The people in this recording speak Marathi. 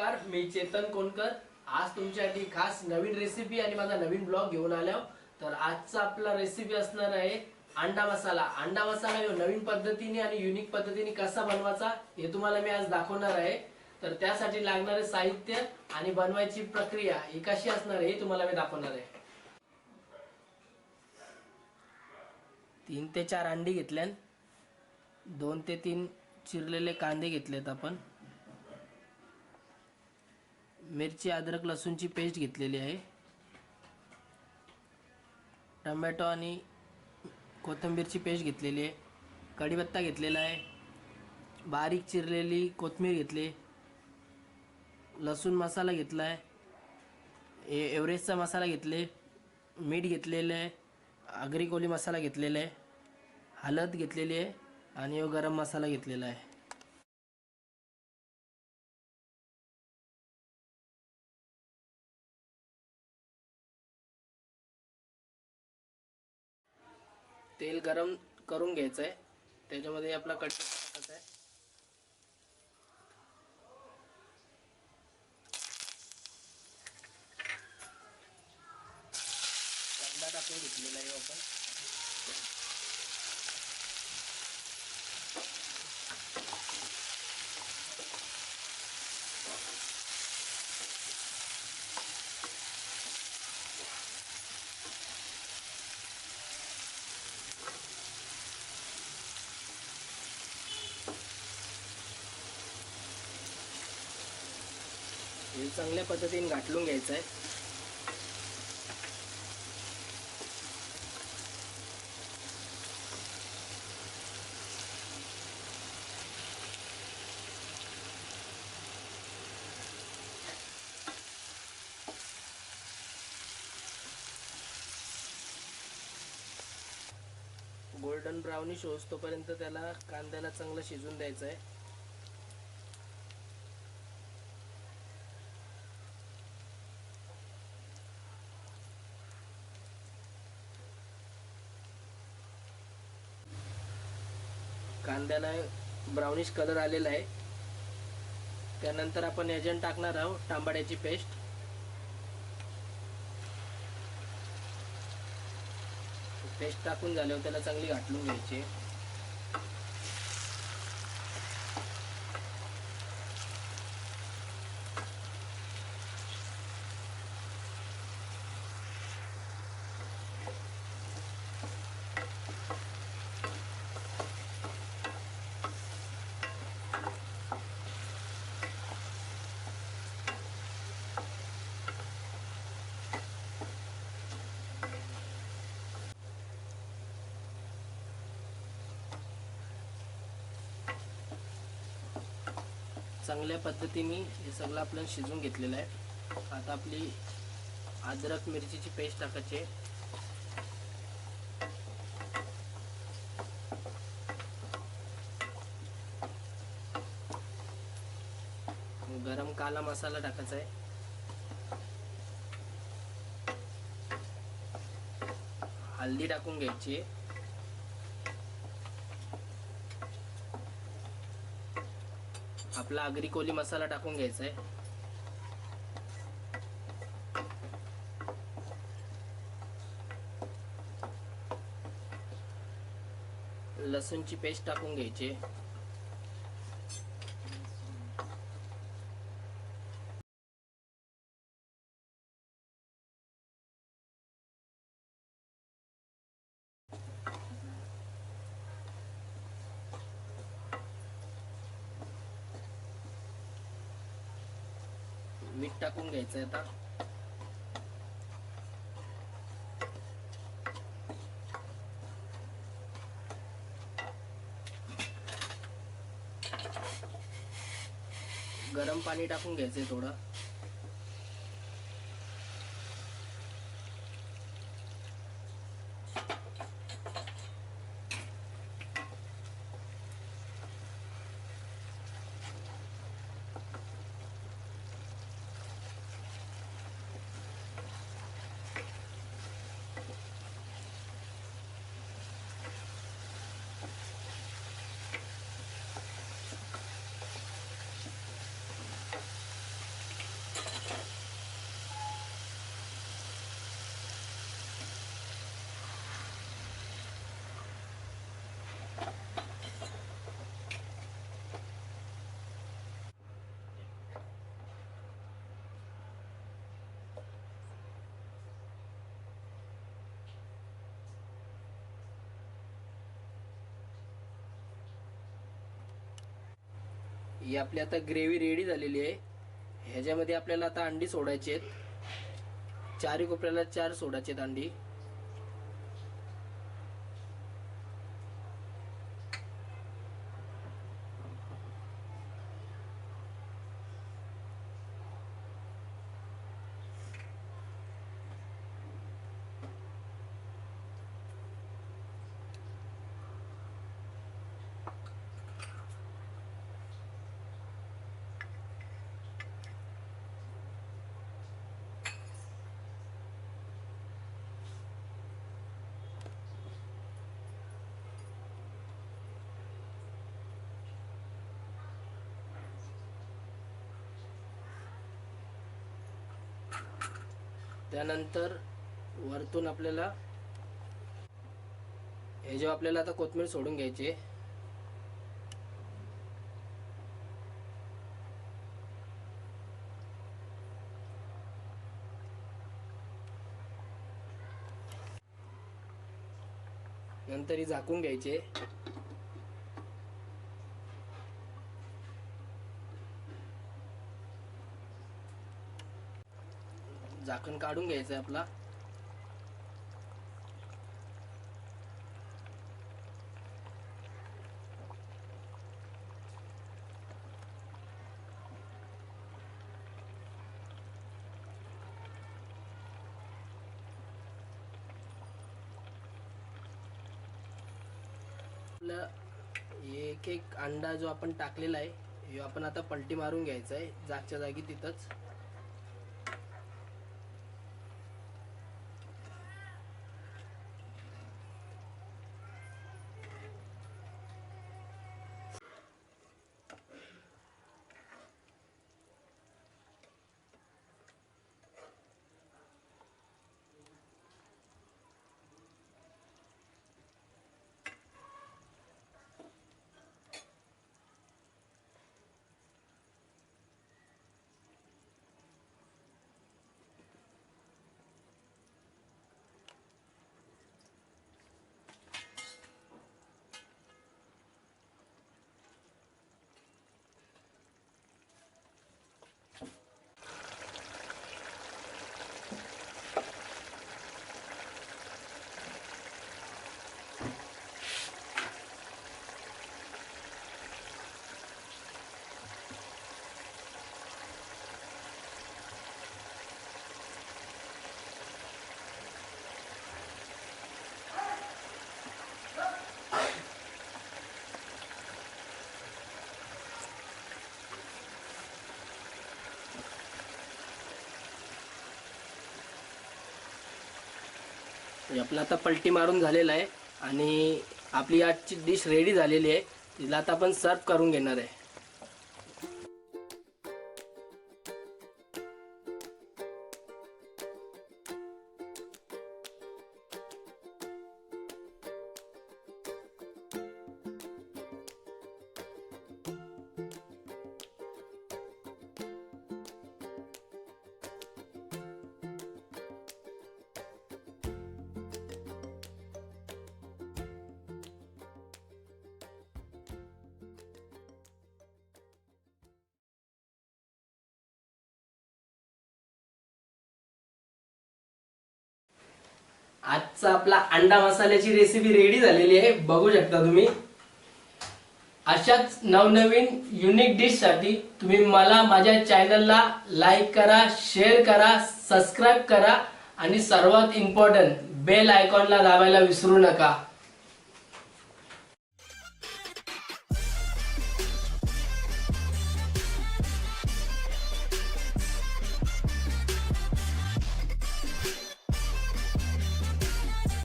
नमस्कार, मी चेतन कोणकर। आज तुमच्यासाठी खास नवीन रेसिपी आणि माझा नवीन ब्लॉग घेऊन आलो। तर आजचा आपला रेसिपी असणार आहे अंडा मसाला। अंडा मसाला हे नवीन पद्धतीने आणि युनिक पद्धतीने कसा बनवायचा हे तुम्हाला मी आज दाखवणार आहे। तर त्यासाठी लागणारे साहित्य आणि बनवायची प्रक्रिया ही कशी असणार आहे हे तुम्हाला मी दाखवणार आहे। 3 ते 4 अंडी घेतल्यात, 2 ते 3 चिरलेले कांदे घेतलेत आपण, मिरची अद्रक लसूणची पेस्ट घेतलेली आहे, टोमॅटो आणि कोथिंबीरची पेस्ट घेतलेली आहे, कढीपत्ता घेतलेला आहे, बारीक चिरलेली कोथिंबीर घेतली, लसूण मसाला घेतला आहे, एव्हरेस्टचा मसाला घेतले, मीठ घेतलेलं आहे, आगरी कोली मसाला घेतलेला आहे, हळद घेतलेली आहे आणि गरम मसाला घेतलेला आहे। तेल गरम करून घ्यायचं आहे, त्याच्यामध्ये आपला कढीपत्ता टाकायचा आहे, कांदा टाकून घेतलेला आहे आपण, हे चांगल्या पद्धतीने घाटलून घ्यायचं आहे। गोल्डन ब्राउनिश होईस्तोपर्यंत त्याला कांद्याला चांगलं शिजून द्यायचं आहे। कांद्याला ब्राउनिश कलर आलेला आहे, त्यानंतर आपण याच्यात टाकणार आहोत टमाट्याची पेस्ट। पेस्ट टाकून झाल्यावर त्याला चांगली घाटलून घ्यायची। चांगल्या पद्धतीने हे सगळं आपलं शिजून घेतलेलं आहे। आता आपली अद्रक मिरचीची पेस्ट टाकायची, गरम काला मसाला टाकायचा आहे, हल्दी टाकून घ्यायची, आपला आगरी कोली मसाला टाकून घ्यायचा आहे, लसूणची पेस्ट टाकून घ्यायची, मीठ टाकून घ्यायचं आता, गरम पाणी टाकून घ्यायचंय थोडं, ही आपली आता ग्रेव्ही रेडी झालेली आहे. ह्याच्यामध्ये आपल्याला आता अंडी सोडायची आहेत. चारी कोपऱ्याला 4 सोडायचे आहेत अंडी. त्यानंतर वरतून आपल्याला हे जे आपल्याला आता कोथिंबीर सोडून घ्यायची. नंतर ही झाकून घ्यायचे. झाकण काढून घ्यायचं आहे आपला. एक एक अंडा जो आपण टाकलेला आहे हे आपण आता पलटी मारून घ्यायचा आहे जागच्या जागी तिथंच. आपला आता पलटी मारून झालेला आहे आणि आपली आजची डिश रेडी झालेली आहे. तिला आता आपण सर्व करून घेणार आहे. आजचा आपला अंडा मसाल्याची रेसिपी रेडी झालेली आहे. बघू शकता तुम्ही. अशाच नवनवीन युनिक डिश साठी तुम्ही मला माझ्या चॅनलला लाईक करा, शेअर करा, सबस्क्राईब करा आणि सर्वात इम्पॉर्टंट बेल आयकॉनला दाबायला विसरू नका.